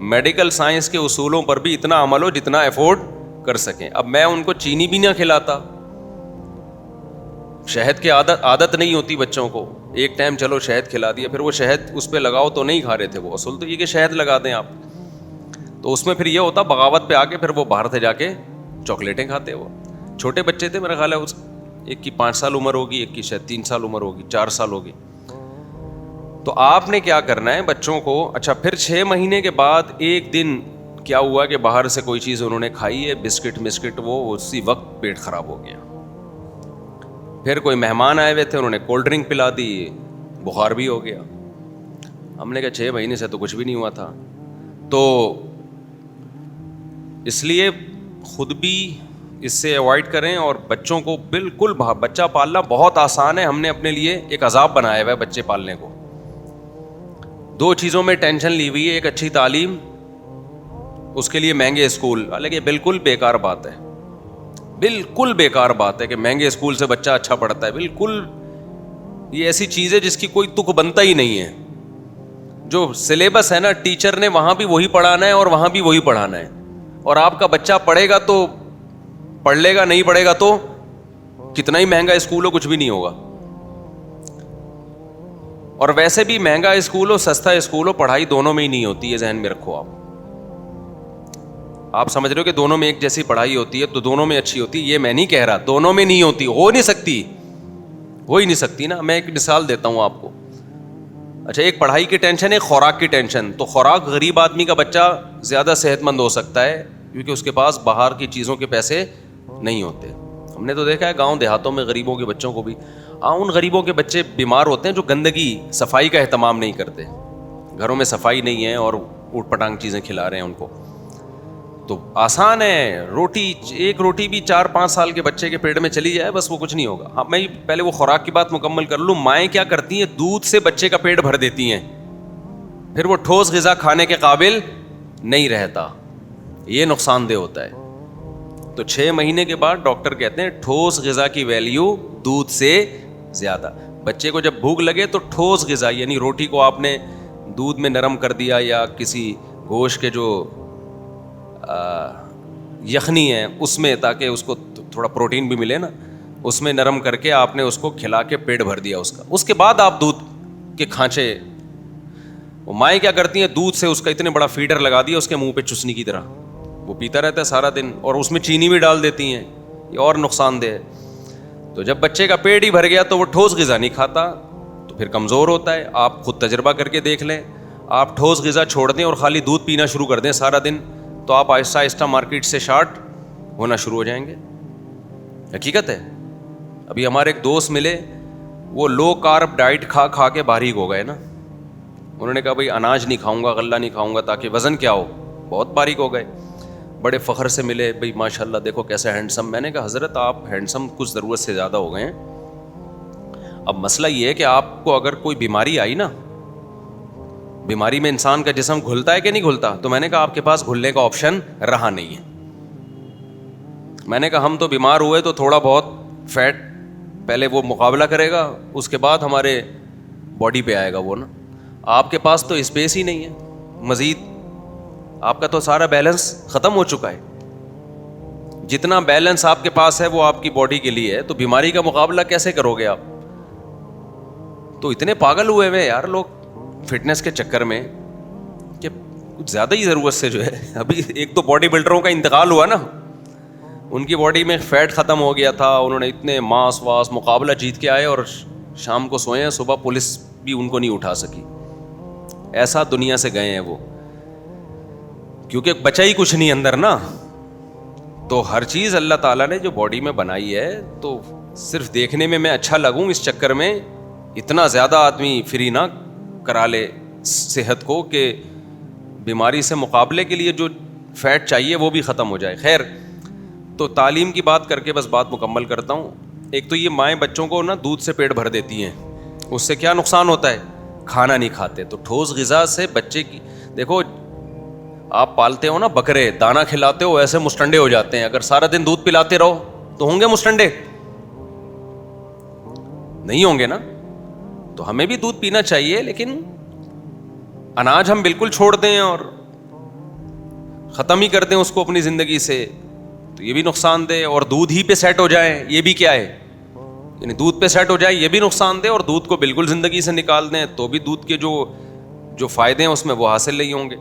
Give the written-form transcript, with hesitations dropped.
Medical science کے اصولوں پر بھی اتنا عمل ہو جتنا افورڈ کر سکیں. اب میں ان کو چینی بھی نہ کھلاتا, شہد کی عادت نہیں ہوتی بچوں کو, ایک ٹائم چلو شہد کھلا دیا, پھر وہ شہد اس پہ لگاؤ تو نہیں کھا رہے تھے وہ. اصول تو یہ کہ شہد لگا دیں آپ, تو اس میں پھر یہ ہوتا بغاوت پہ آ کے پھر وہ باہر سے جا کے چاکلیٹیں کھاتے. وہ چھوٹے بچے تھے, میرا خیال ہے ایک کی 5 سال عمر ہوگی, ایک کی شاید 3 سال عمر ہوگی, 4 سال ہوگی. تو آپ نے کیا کرنا ہے بچوں کو, اچھا پھر 6 مہینے کے بعد ایک دن کیا ہوا کہ باہر سے کوئی چیز انہوں نے کھائی ہے, بسکٹ, وہ اسی وقت پیٹ خراب ہو گیا. پھر کوئی مہمان آئے ہوئے تھے, انہوں نے کولڈ ڈرنک پلا دی, بخار بھی ہو گیا. ہم نے کہا 6 مہینے سے تو کچھ بھی نہیں ہوا تھا. تو اس لیے خود بھی اس سے اوائڈ کریں, اور بچوں کو بالکل, بچہ پالنا بہت آسان ہے, ہم نے اپنے لیے ایک عذاب بنایا ہوا ہے بچے پالنے کو. 2 چیزوں میں ٹینشن لی ہوئی ہے, ایک اچھی تعلیم, اس کے لیے مہنگے اسکول. حالانکہ یہ بالکل بیکار بات ہے, بالکل بیکار بات ہے کہ مہنگے اسکول سے بچہ اچھا پڑھتا ہے. بالکل یہ ایسی چیز ہے جس کی کوئی تک بنتا ہی نہیں ہے. جو سلیبس ہے نا, ٹیچر نے وہاں بھی وہی پڑھانا ہے اور وہاں بھی وہی پڑھانا ہے, اور آپ کا بچہ پڑھے گا تو پڑھ لے گا, نہیں پڑھے گا تو کتنا ہی مہنگا اسکول ہو کچھ بھی نہیں ہوگا. اور ویسے بھی مہنگا اسکول ہو سستا اسکول ہو, پڑھائی دونوں میں ہی نہیں ہوتی ہے, ذہن میں رکھو. آپ سمجھ رہے ہو کہ دونوں میں ایک جیسی پڑھائی ہوتی ہے تو دونوں میں اچھی ہوتی ہے, یہ میں نہیں کہہ رہا دونوں میں نہیں ہوتی, ہو نہیں سکتی نا. میں ایک مثال دیتا ہوں آپ کو. اچھا, ایک پڑھائی کی ٹینشن ہے, خوراک کی ٹینشن. تو خوراک غریب آدمی کا بچہ زیادہ صحت مند ہو سکتا ہے کیونکہ اس کے پاس باہر کی چیزوں کے پیسے نہیں ہوتے. ہم نے تو دیکھا ہے گاؤں دیہاتوں میں غریبوں کے بچوں کو بھی, ان غریبوں کے بچے بیمار ہوتے ہیں جو گندگی, صفائی کا اہتمام نہیں کرتے, گھروں میں صفائی نہیں ہے اور اوٹ پٹانگ چیزیں کھلا رہے ہیں ان کو. تو آسان ہے, ایک روٹی بھی 4-5 سال کے بچے کے پیٹ میں چلی جائے بس, وہ کچھ نہیں ہوگا. ہاں, میں پہلے وہ خوراک کی بات مکمل کر لوں. مائیں کیا کرتی ہیں, دودھ سے بچے کا پیٹ بھر دیتی ہیں, پھر وہ ٹھوس غذا کھانے کے قابل نہیں رہتا, یہ نقصان دہ ہوتا ہے. تو 6 مہینے کے بعد ڈاکٹر کہتے ہیں ٹھوس غذا کی ویلیو دودھ سے زیادہ. بچے کو جب بھوک لگے تو ٹھوس غذا, یعنی روٹی کو آپ نے دودھ میں نرم کر دیا یا کسی گوشت کے جو یخنی ہے اس میں, تاکہ اس کو تھوڑا پروٹین بھی ملے نا, اس میں نرم کر کے آپ نے اس کو کھلا کے پیٹ بھر دیا اس کا. اس کے بعد آپ دودھ کے کھانچے, وہ مائیں کیا کرتی ہیں, دودھ سے اس کا اتنے بڑا فیڈر لگا دیا اس کے منہ پہ چسنی کی طرح, وہ پیتا رہتا ہے سارا دن, اور اس میں چینی بھی ڈال دیتی ہیں, یہ اور نقصان دہ ہے. تو جب بچے کا پیٹ ہی بھر گیا تو وہ ٹھوس غذا نہیں کھاتا, تو پھر کمزور ہوتا ہے. آپ خود تجربہ کر کے دیکھ لیں, آپ ٹھوس غذا چھوڑ دیں اور خالی دودھ پینا شروع کر دیں سارا دن, تو آپ آہستہ آہستہ مارکیٹ سے شارٹ ہونا شروع ہو جائیں گے. حقیقت ہے. ابھی ہمارے ایک دوست ملے, وہ لو کارب ڈائٹ کھا کے باریک ہو گئے نا. انہوں نے کہا بھائی اناج نہیں کھاؤں گا, غلہ نہیں کھاؤں گا تاکہ وزن کیا ہو, بہت باریک ہو گئے. بڑے فخر سے ملے, بھائی ماشاء اللہ دیکھو کیسے ہینڈسم. میں نے کہا حضرت آپ ہینڈسم کچھ ضرورت سے زیادہ ہو گئے ہیں. اب مسئلہ یہ ہے کہ آپ کو اگر کوئی بیماری آئی نا, بیماری میں انسان کا جسم گھلتا ہے کہ نہیں گھلتا, تو میں نے کہا آپ کے پاس گھلنے کا آپشن رہا نہیں ہے. میں نے کہا ہم تو بیمار ہوئے تو تھوڑا بہت فیٹ پہلے وہ مقابلہ کرے گا, اس کے بعد ہمارے باڈی پہ آئے گا وہ نا. آپ کے پاس تو اسپیس ہی نہیں ہے مزید, آپ کا تو سارا بیلنس ختم ہو چکا ہے. جتنا بیلنس آپ کے پاس ہے وہ آپ کی باڈی کے لیے ہے, تو بیماری کا مقابلہ کیسے کرو گے آپ؟ تو اتنے پاگل ہوئے ہوئے یار لوگ فٹنس کے چکر میں کہ کچھ زیادہ ہی ضرورت سے جو ہے. ابھی ایک تو باڈی بلڈروں کا انتقال ہوا نا, ان کی باڈی میں فیٹ ختم ہو گیا تھا, انہوں نے اتنے ماس واس مقابلہ جیت کے آئے اور شام کو سوئے ہیں, صبح پولیس بھی ان کو نہیں اٹھا سکی. ایسا دنیا سے گئے ہیں وہ, کیونکہ بچا ہی کچھ نہیں اندر نا. تو ہر چیز اللہ تعالیٰ نے جو باڈی میں بنائی ہے, تو صرف دیکھنے میں اچھا لگوں اس چکر میں اتنا زیادہ آدمی فری نہ کرا لے صحت کو کہ بیماری سے مقابلے کے لیے جو فیٹ چاہیے وہ بھی ختم ہو جائے. خیر, تو تعلیم کی بات کر کے بس بات مکمل کرتا ہوں. ایک تو یہ مائیں بچوں کو نا دودھ سے پیٹ بھر دیتی ہیں, اس سے کیا نقصان ہوتا ہے, کھانا نہیں کھاتے. تو ٹھوس غذا سے بچے کی, دیکھو آپ پالتے ہو نا بکرے, دانہ کھلاتے ہو ایسے مسٹنڈے ہو جاتے ہیں. اگر سارا دن دودھ پلاتے رہو تو ہوں گے مسٹنڈے؟ نہیں ہوں گے نا. تو ہمیں بھی دودھ پینا چاہیے, لیکن اناج ہم بالکل چھوڑ دیں اور ختم ہی کر دیں اس کو اپنی زندگی سے تو یہ بھی نقصان دہ. اور دودھ ہی پہ سیٹ ہو جائیں یہ بھی کیا ہے, یعنی دودھ پہ سیٹ ہو جائے یہ بھی نقصان دہ, اور دودھ کو بالکل زندگی سے نکال دیں تو بھی دودھ کے جو فائدے ہیں اس میں وہ حاصل نہیں ہوں گے.